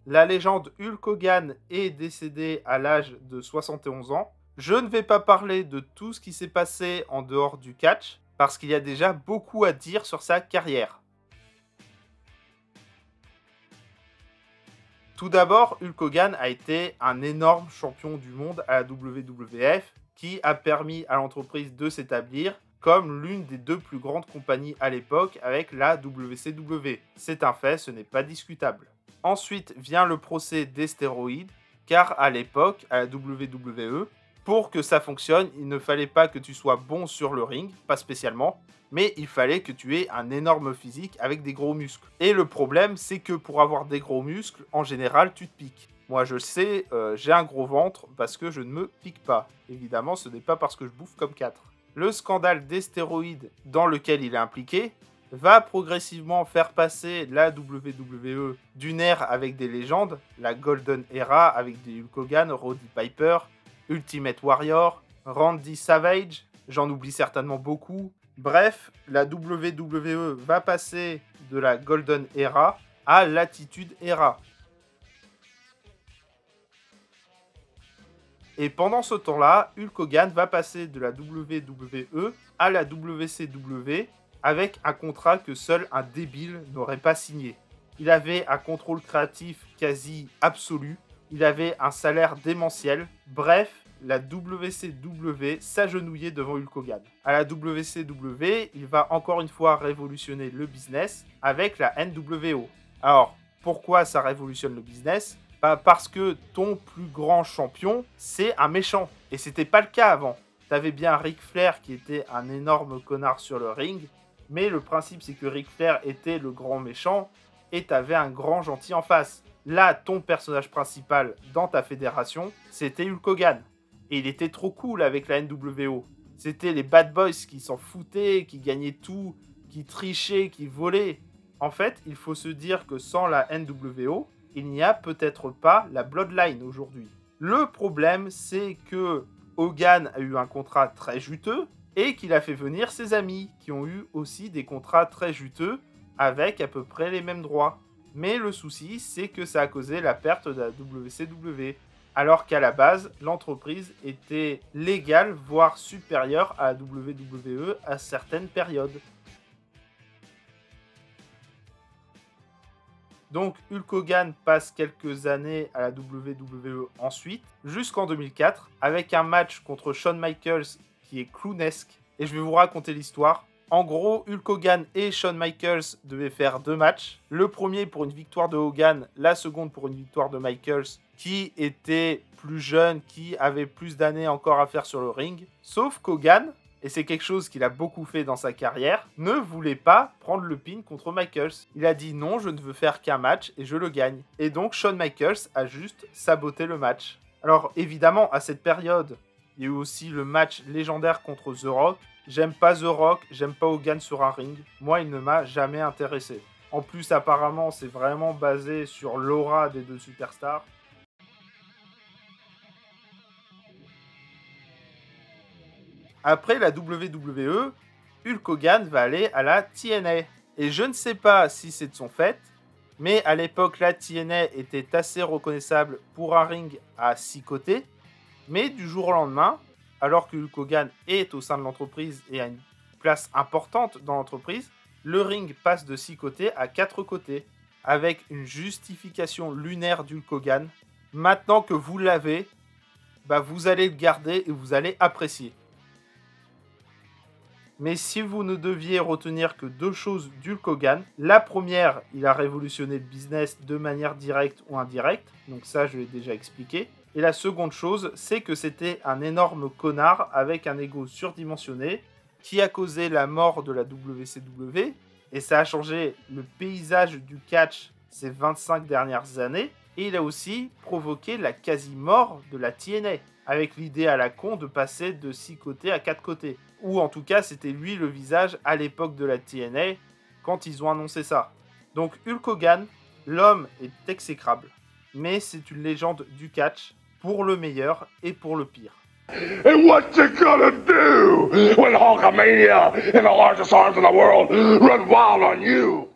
La légende Hulk Hogan est décédé à l'âge de 71 ans. Je ne vais pas parler de tout ce qui s'est passé en dehors du catch, parce qu'il y a déjà beaucoup à dire sur sa carrière. Tout d'abord, Hulk Hogan a été un énorme champion du monde à la WWF qui a permis à l'entreprise de s'établir comme l'une des deux plus grandes compagnies à l'époque avec la WCW. C'est un fait, ce n'est pas discutable. Ensuite vient le procès des stéroïdes, car à l'époque, à la WWE, pour que ça fonctionne, il ne fallait pas que tu sois bon sur le ring, pas spécialement, mais il fallait que tu aies un énorme physique avec des gros muscles. Et le problème, c'est que pour avoir des gros muscles, en général, tu te piques. Moi, je le sais, j'ai un gros ventre parce que je ne me pique pas. Évidemment, ce n'est pas parce que je bouffe comme 4. Le scandale des stéroïdes dans lequel il est impliqué va progressivement faire passer la WWE d'une ère avec des légendes, la Golden Era avec des Hulk Hogan, Roddy Piper, Ultimate Warrior, Randy Savage, j'en oublie certainement beaucoup. Bref, la WWE va passer de la Golden Era à l'Attitude Era. Et pendant ce temps-là, Hulk Hogan va passer de la WWE à la WCW avec un contrat que seul un débile n'aurait pas signé. Il avait un contrôle créatif quasi absolu, il avait un salaire démentiel, bref, la WCW s'agenouillait devant Hulk Hogan. À la WCW, il va encore une fois révolutionner le business avec la NWO. Alors, pourquoi ça révolutionne le business ? Parce que ton plus grand champion, c'est un méchant. Et c'était pas le cas avant. T'avais bien Ric Flair qui était un énorme connard sur le ring, mais le principe c'est que Ric Flair était le grand méchant et t'avais un grand gentil en face. Là, ton personnage principal dans ta fédération, c'était Hulk Hogan. Et il était trop cool avec la NWO. C'était les bad boys qui s'en foutaient, qui gagnaient tout, qui trichaient, qui volaient. En fait, il faut se dire que sans la NWO, il n'y a peut-être pas la Bloodline aujourd'hui. Le problème, c'est que Hogan a eu un contrat très juteux et qu'il a fait venir ses amis qui ont eu aussi des contrats très juteux avec à peu près les mêmes droits. Mais le souci, c'est que ça a causé la perte de la WCW, alors qu'à la base, l'entreprise était légale, voire supérieure à la WWE à certaines périodes. Donc Hulk Hogan passe quelques années à la WWE ensuite, jusqu'en 2004, avec un match contre Shawn Michaels qui est clownesque. Et je vais vous raconter l'histoire. En gros, Hulk Hogan et Shawn Michaels devaient faire 2 matchs. Le premier pour une victoire de Hogan, la seconde pour une victoire de Michaels, qui était plus jeune, qui avait plus d'années encore à faire sur le ring. Sauf qu'Hogan, et c'est quelque chose qu'il a beaucoup fait dans sa carrière, ne voulait pas prendre le pin contre Michaels. Il a dit non, je ne veux faire qu'un match et je le gagne. Et donc Shawn Michaels a juste saboté le match. Alors évidemment, à cette période, il y a eu aussi le match légendaire contre The Rock. J'aime pas The Rock, j'aime pas Hogan sur un ring. Moi, il ne m'a jamais intéressé. En plus, apparemment, c'est vraiment basé sur l'aura des deux superstars. Après la WWE, Hulk Hogan va aller à la TNA. Et je ne sais pas si c'est de son fait, mais à l'époque, la TNA était assez reconnaissable pour un ring à 6 côtés. Mais du jour au lendemain, alors que Hulk Hogan est au sein de l'entreprise et a une place importante dans l'entreprise, le ring passe de 6 côtés à 4 côtés, avec une justification lunaire d'Hulk Hogan. Maintenant que vous l'avez, vous allez le garder et vous allez apprécier. Mais si vous ne deviez retenir que 2 choses d'Hulk Hogan, la première, il a révolutionné le business de manière directe ou indirecte, donc ça je l'ai déjà expliqué. Et la seconde chose, c'est que c'était un énorme connard avec un ego surdimensionné qui a causé la mort de la WCW, et ça a changé le paysage du catch ces 25 dernières années, et il a aussi provoqué la quasi-mort de la TNA, avec l'idée à la con de passer de 6 côtés à 4 côtés. Ou en tout cas, c'était lui le visage à l'époque de la TNA, quand ils ont annoncé ça. Donc Hulk Hogan, l'homme est exécrable, mais c'est une légende du catch, pour le meilleur et pour le pire. And what you gonna do when Hulkamania and the largest arms in the world run wild on you?